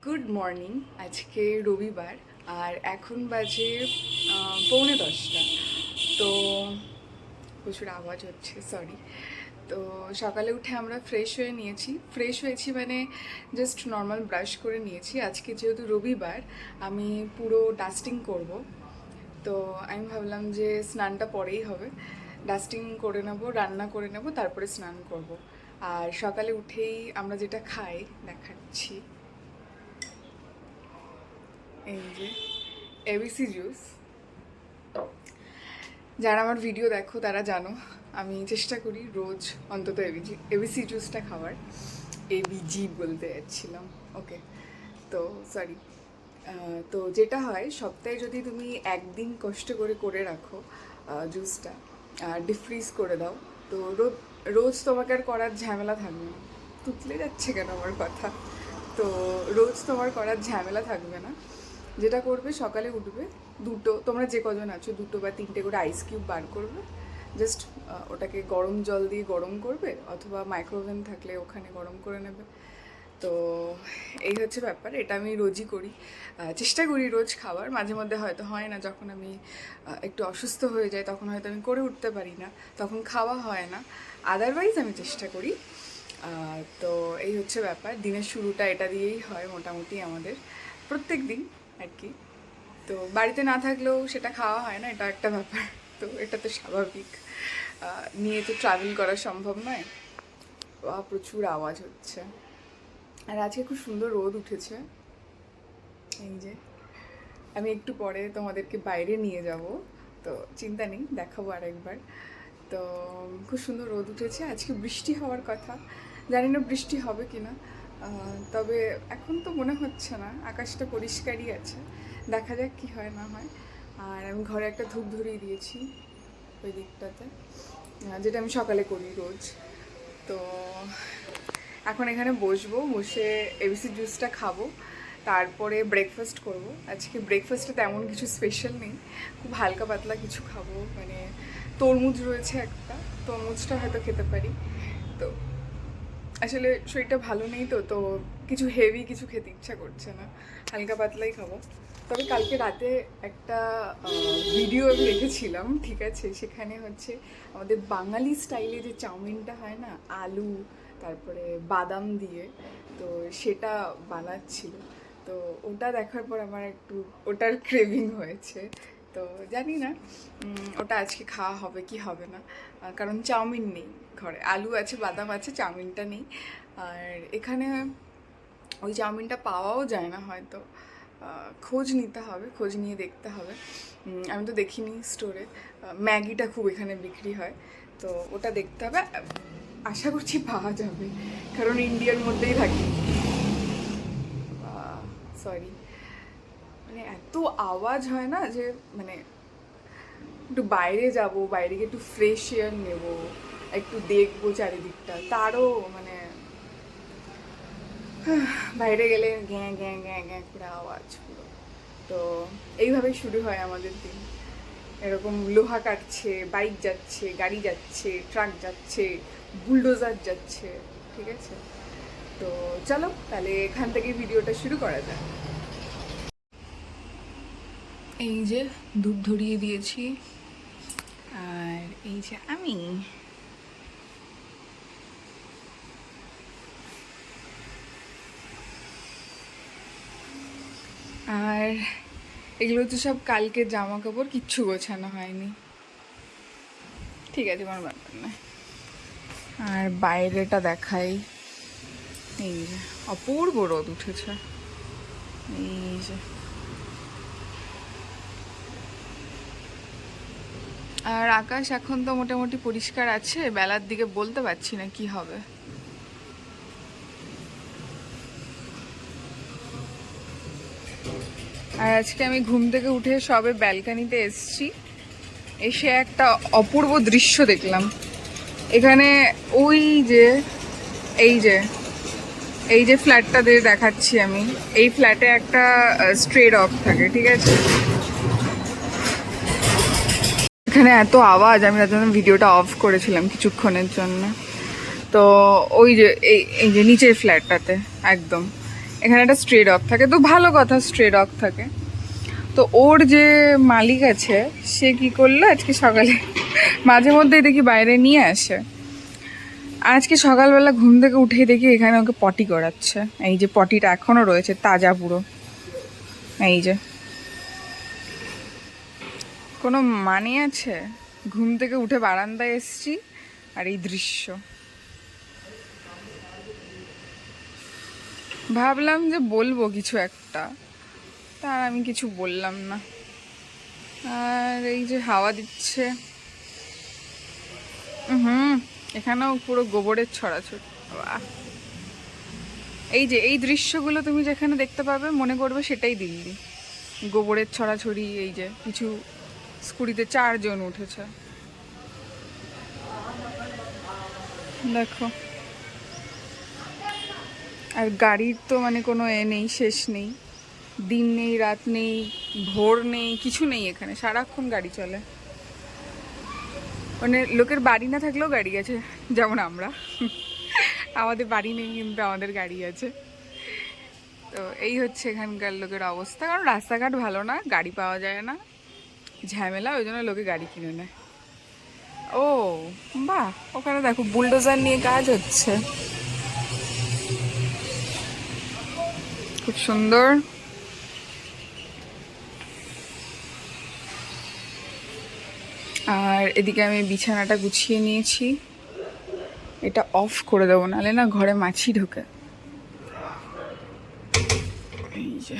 Good morning. আজকে রবিবার আর এখন বাজে 9:45। তো প্রচুর আওয়াজ হচ্ছে, সরি। তো সকালে উঠে আমরা ফ্রেশ হয়ে নিয়েছি। ফ্রেশ হয়েছি মানে জাস্ট নর্মাল ব্রাশ করে নিয়েছি। আজকে যেহেতু রবিবার আমি পুরো ডাস্টিং করব। তো আমি ভাবলাম যে স্নানটা পরেই হবে, ডাস্টিং করে নেব, রান্না করে নেব, তারপরে স্নান করব। আর সকালে উঠেই আমরা যেটা খাই দেখাচ্ছি, এই যে এবিসি জুস। যারা আমার ভিডিও দেখো তারা জানো আমি চেষ্টা করি রোজ অন্তত এবিসি জুসটা খাওয়ার। এবিজি বলতে যাচ্ছিলাম, ওকে। তো সরি। তো যেটা হয়, সপ্তাহে যদি তুমি একদিন কষ্ট করে করে রাখো জুসটা, ডিফ্রিজ করে দাও, তো রোজ তোমাকে আর করার ঝামেলা থাকবে না। তুতলে যাচ্ছে কেন আমার কথা? তো রোজ তোমার করার ঝামেলা থাকবে না। যেটা করবে, সকালে উঠবে, দুটো, তোমরা যে কজন আছো, 2 বা 3টে করে আইস কিউব বার করবে। জাস্ট ওটাকে গরম জল দিয়ে গরম করবে, অথবা মাইক্রোওভেন থাকলে ওখানে গরম করে নেবে। তো এই হচ্ছে ব্যাপার। এটা আমি রোজই করি, চেষ্টা করি রোজ খাবার। মাঝে মধ্যে হয়তো হয় না, যখন আমি একটু অসুস্থ হয়ে যাই তখন হয়তো আমি করে উঠতে পারি না, তখন খাওয়া হয় না। আদারওয়াইজ আমি চেষ্টা করি। তো এই হচ্ছে ব্যাপার। দিনের শুরুটা এটা দিয়েই হয় মোটামুটি আমাদের, প্রত্যেক দিন আর কি। তো বাড়িতে না থাকলেও সেটা খাওয়া হয় না, এটা একটা ব্যাপার। তো এটা তো স্বাভাবিক, নিয়ে তো ট্রাভেল করা সম্ভব নয়। প্রচুর আওয়াজ হচ্ছে। আর আজকে খুব সুন্দর রোদ উঠেছে। এই যে, আমি একটু পরে তোমাদেরকে বাইরে নিয়ে যাব, তো চিন্তা নেই, দেখাবো আরেকবার। তো খুব সুন্দর রোদ উঠেছে। আজকে বৃষ্টি হওয়ার কথা, জানি না বৃষ্টি হবে কি না। তবে এখন তো মনে হচ্ছে না, আকাশটা পরিষ্কারই আছে। দেখা যাক কি হয় না হয়। আর আমি ঘরে একটা ধূপ ধরিয়ে দিয়েছি ওই দিকটাতে, যেটা আমি সকালে করি রোজ। তো এখন এখানে বসবো, বসে এবিসি জুসটা খাবো, তারপরে ব্রেকফাস্ট করব। আজকে ব্রেকফাস্টে তেমন কিছু স্পেশাল নেই, খুব হালকা পাতলা কিছু খাবো। মানে তরমুজ রয়েছে একটা, তরমুজটা হয়তো খেতে পারি। তো আসলে শরীরটা ভালো নেই, তো তো কিছু হেভি কিছু খেতে ইচ্ছা করছে না, হালকা পাতলাই খাবো। তবে কালকে রাতে একটা ভিডিও আমি দেখেছিলাম, ঠিক আছে, সেখানে হচ্ছে আমাদের বাঙালি স্টাইলে যে চাউমিনটা হয় না, আলু তারপরে বাদাম দিয়ে, তো সেটা বানাচ্ছিল। তো ওটা দেখার পর আমার একটু ওটার ক্রেভিং হয়েছে। তো জানি না ওটা আজকে খাওয়া হবে কি হবে না, কারণ চাউমিন নেই ঘরে। আলু আছে, বাদাম আছে, চাউমিনটা নেই। আর এখানে ওই চাউমিনটা পাওয়াও যায় না হয়তো, খোঁজ নিতে হবে, খোঁজ নিয়ে দেখতে হবে। আমি তো দেখিনি স্টোরে। ম্যাগিটা খুব এখানে বিক্রি হয়, তো ওটা দেখতে হবে। আশা করছি পাওয়া যাবে, কারণ ইন্ডিয়ার মধ্যেই থাকি। সরি, মানে এত আওয়াজ হয় না যে, মানে একটু বাইরে যাব, বাইরে গিয়ে একটু ফ্রেশ এয়ার নেব, একটু দেখবো চারিদিকটা, তারও মানে বাইরে গেলে গ্যাঁ গ্যাঁ গ্যাঁ গ্যাঁ করে আওয়াজ পুরো। তো এইভাবেই শুরু হয় আমাদের দিন। এরকম লোহা কাটছে, বাইক যাচ্ছে, গাড়ি যাচ্ছে, ট্রাক যাচ্ছে, বুলডোজার যাচ্ছে, ঠিক আছে। তো চলো তাহলে এখান থেকে ভিডিওটা শুরু করা যায়। এই যে ধূপ ধরিয়ে দিয়েছি, আর এই যে আমি, আর এগুলো তো সব কালকে জামা কাপড়, কিচ্ছু গোছানো হয়নি, ঠিক আছে, কোনো ব্যাপার না। আর বাইরেটা দেখাই, এই যে অপূর্ব রোদ উঠেছে, এই যে। আর আকাশ এখন তো মোটামুটি পরিষ্কার আছে, বেলার দিকে বলতে পারছি না কি হবে। আর আজকে আমি ঘুম থেকে উঠে সবে ব্যালকানিতে এসছি, এসে একটা অপূর্ব দৃশ্য দেখলাম। এখানে ওই যে, এই যে, এই যে ফ্ল্যাটটা দিয়ে দেখাচ্ছি আমি, এই ফ্ল্যাটে একটা স্ট্রে ডগ থাকে, ঠিক আছে। এখানে এত আওয়াজ, আমি তার জন্য ভিডিওটা অফ করেছিলাম কিছুক্ষণের জন্য। তো ওই যে এই যে নিচের ফ্ল্যাটটাতে একদম, এখানে একটা স্ট্রে ডগ থাকে, তো ভালো কথা, স্ট্রে ডগ থাকে। তো ওর যে মালিক আছে সে কি করলো আজকে সকালে, মাঝে মধ্যেই দেখি বাইরে নিয়ে আসে। আজকে সকালবেলা ঘুম থেকে উঠেই দেখি এখানে ওকে পটি করাচ্ছে। এই যে পটিটা এখনো রয়েছে তাজা পুরো, এই যে। কোনো মানে আছে? ঘুম থেকে উঠে বারান্দায় এসছি আর এই দৃশ্য। ভাবলাম যে বলবো কিছু একটা, তার আমি কিছু বললাম না। আর এই যে হাওয়া দিচ্ছে, হুম, এখানেও পুরো গোবরের ছড়াছড়ি। বাহ! এই যে এই দৃশ্যগুলো তুমি যেখানে দেখতে পাবে মনে করবে সেটাই দিল্লি। গোবরের ছড়াছড়ি, এই যে কিছু স্কুটিতে 4 জন উঠেছে, দেখো। আর গাড়ির তো মানে কোনো নেই, শেষ নেই, দিন নেই, রাত নেই, ভোর নেই, কিছু নেই, এখানে সারাক্ষণ গাড়ি চলে। মানে লোকের বাড়ি না থাকলেও গাড়ি আছে, যেমন আমরা। আমাদের বাড়ি নেই কিন্তু আমাদের গাড়ি আছে। তো এই হচ্ছে এখানকার লোকের অবস্থা, কারণ রাস্তাঘাট ভালো না, গাড়ি পাওয়া যায় না, ঝামেলা, ওই জন্য লোকে গাড়ি কিনে নেয়। ও বাহ, ওখানে দেখো বুলডোজার নিয়ে কাজ হচ্ছে, খুব সুন্দর। আর এদিকে আমি বিছানাটা গুছিয়ে নিয়েছি, এটা অফ করে দেবো, নাহলে না ঘরে মাছি ঢোকে। এই যে,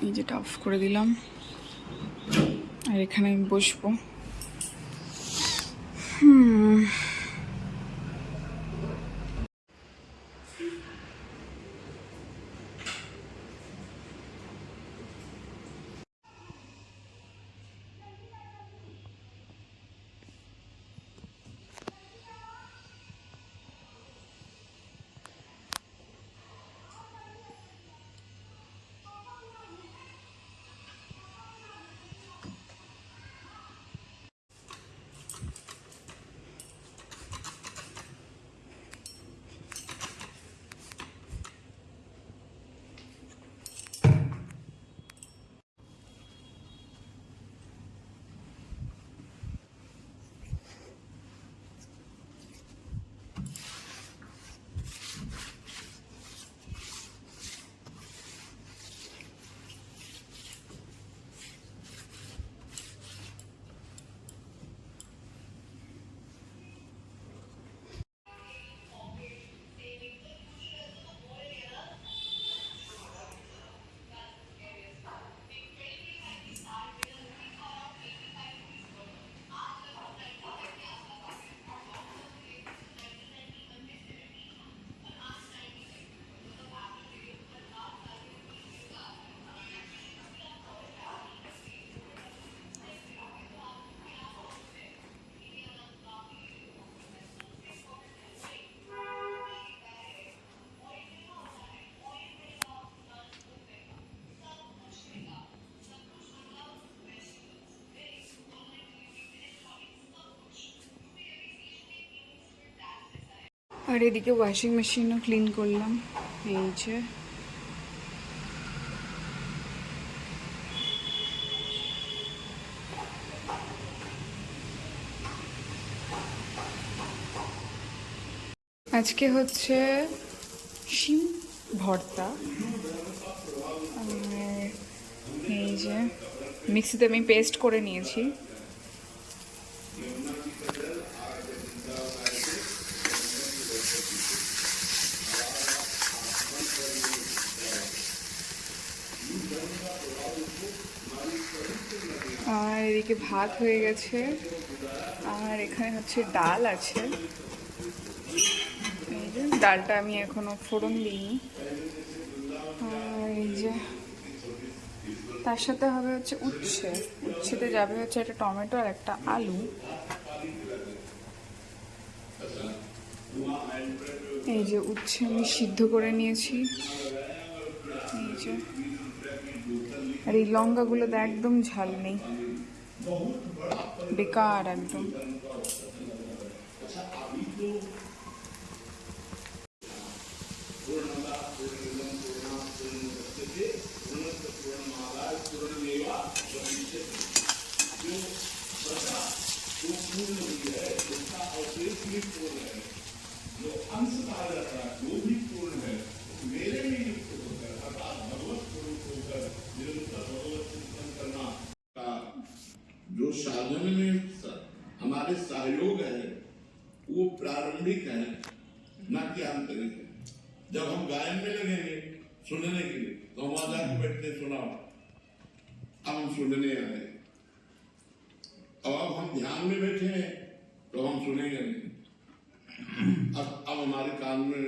এই যেটা অফ করে দিলাম, আর এখানে আমি বসবো। আর এদিকে ওয়াশিং মেশিনও ক্লিন করলাম, এই যে। আজকে হচ্ছে শিম ভর্তা, এই যে মিক্সিতে আমি পেস্ট করে নিয়েছি। আর এদিকে ভাত হয়ে গেছে, আর এখানে হচ্ছে ডাল আছে, এই যে ডালটা আমি এখনো ফোড়ন দিইনি। আর এই যে তার সাথে হবে হচ্ছে উচ্ছে, উচ্ছেতে যাবে হচ্ছে একটা টমেটো আর একটা আলু। এই যে উচ্ছে আমি সিদ্ধ করে নিয়েছি, এই যে। আর এই লঙ্কাগুলোতে একদম ঝাল নেই, বেকার একদম। सुनने के लिए 9,000 बैठते सुनाओ, अब हम सुनने आए। अब हम ध्यान में बैठे हैं तो हम सुनेंगे नहीं। अब हमारे कान में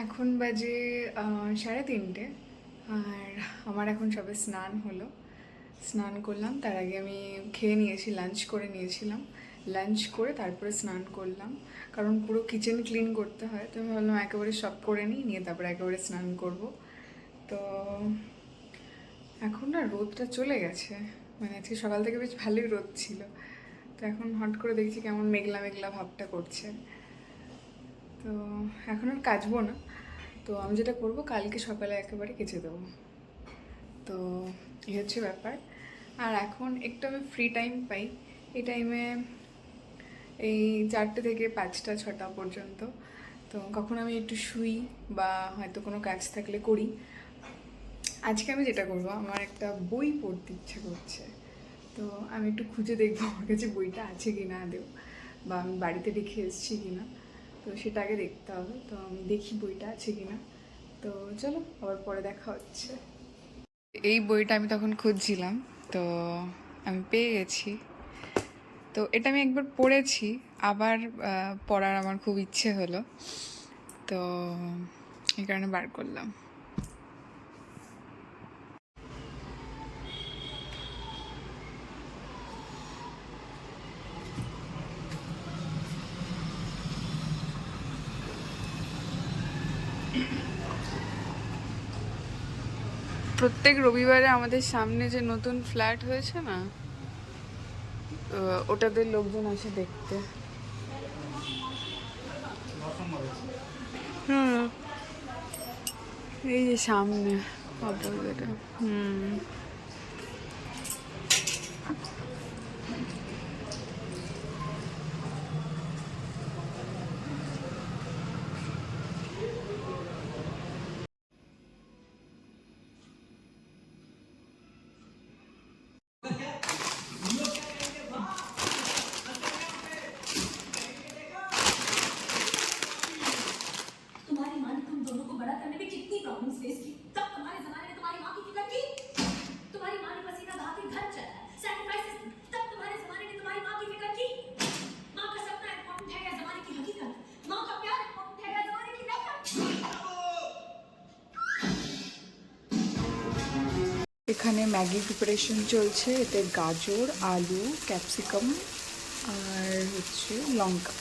এখন বাজে 3:30 আর আমার এখন সবে স্নান হলো। স্নান করলাম, তার আগে আমি খেয়ে নিয়েছি, লাঞ্চ করে নিয়েছিলাম। লাঞ্চ করে তারপরে স্নান করলাম, কারণ পুরো কিচেন ক্লিন করতে হয়। তো আমি ভাবলাম একেবারে সব করে নিয়ে তারপরে একেবারে স্নান করব। তো এখন না রোদটা চলে গেছে, মানে আজকে সকাল থেকে বেশ ভালোই রোদ ছিল। তো এখন হট করে দেখছি কেমন মেঘলা মেঘলা ভাবটা করছে। তো এখন আর কাচবো না, তো আমি যেটা করব কালকে সকালে একেবারে কেচে দেবো। তো এই হচ্ছে ব্যাপার। আর এখন একটু আমি ফ্রি টাইম পাই, এই টাইমে এই 4টে থেকে 5টা 6টা পর্যন্ত। তো কখন আমি একটু শুই বা হয়তো কোনো কাজ থাকলে করি। আজকে আমি যেটা করবো, আমার একটা বই পড়তে ইচ্ছে করছে। তো আমি একটু খুঁজে দেখবো আমার কাছে বইটা আছে কি না আদেও, বা আমি বাড়িতে রেখে এসেছি কি না। তো সেটা আগে দেখতে হবে। তো আমি দেখি বইটা আছে কি না। তো চলো, আবার পরে দেখা হচ্ছে। এই বইটা আমি তখন খুঁজছিলাম, তো আমি পেয়ে গেছি। তো এটা আমি একবার পড়েছি, আবার পড়ার আমার খুব ইচ্ছে হলো, তো এই কারণে বার করলাম। প্রত্যেক রবিবারে আমাদের সামনে যে নতুন ফ্ল্যাট হয়েছে না, ওটাতে লোকজন আসে দেখতে। হুম, এই যে সামনে অপোজিটে। तुम्हारी माँ ने तुम दोनों को बड़ा करने में कितनी प्रॉब्लम्स फेस की, तब तुम्हारे जमाने में तुम्हारी माँ की फिक्र की। तुम्हारी माँ ने पसीना बहा के घर चलाया, सैक्रिफाइसेस, तब तुम्हारे जमाने में तुम्हारी माँ की फिक्र की। माँ का सपना इम्पोर्टेंट है या जमाने की हकीकत? माँ का प्यार इम्पोर्टेंट है या जमाने की नफरत? এখানে ম্যাগি প্রিপারেশন চলছে। এতে গাজর, আলু, ক্যাপসিকাম আর হচ্ছে লঙ্কা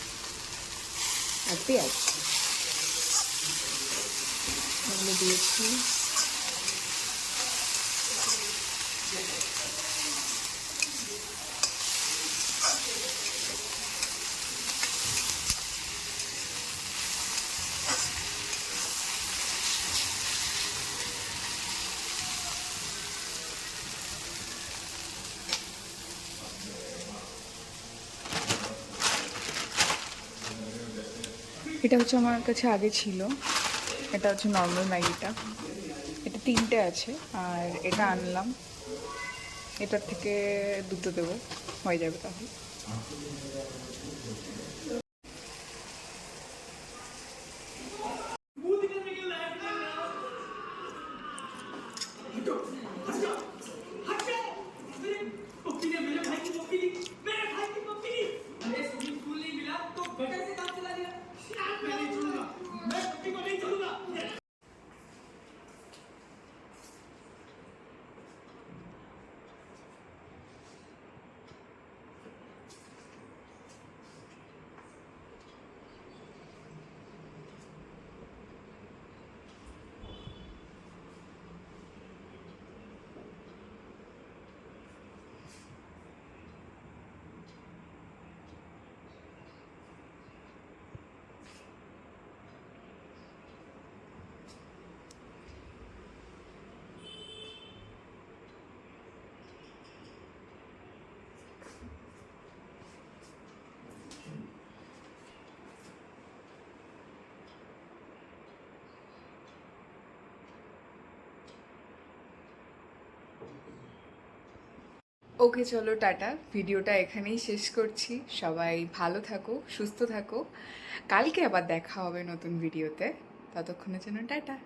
আর পেঁয়াজ এগুলো দিয়েছি। এটা হচ্ছে আমার কাছে আগে ছিল, এটা হচ্ছে নর্মাল ম্যাগিটা। এটা 3টে আছে, আর এটা আনলাম, এটার থেকে 2টো দেবো, হয়ে যাবে তাহলে। ওকে চলো, টাটা। ভিডিওটা এখানেই শেষ করছি। সবাই ভালো থাকো, সুস্থ থাকো। কালকে আবার দেখা হবে নতুন ভিডিওতে। ততক্ষণের জন্য টাটা।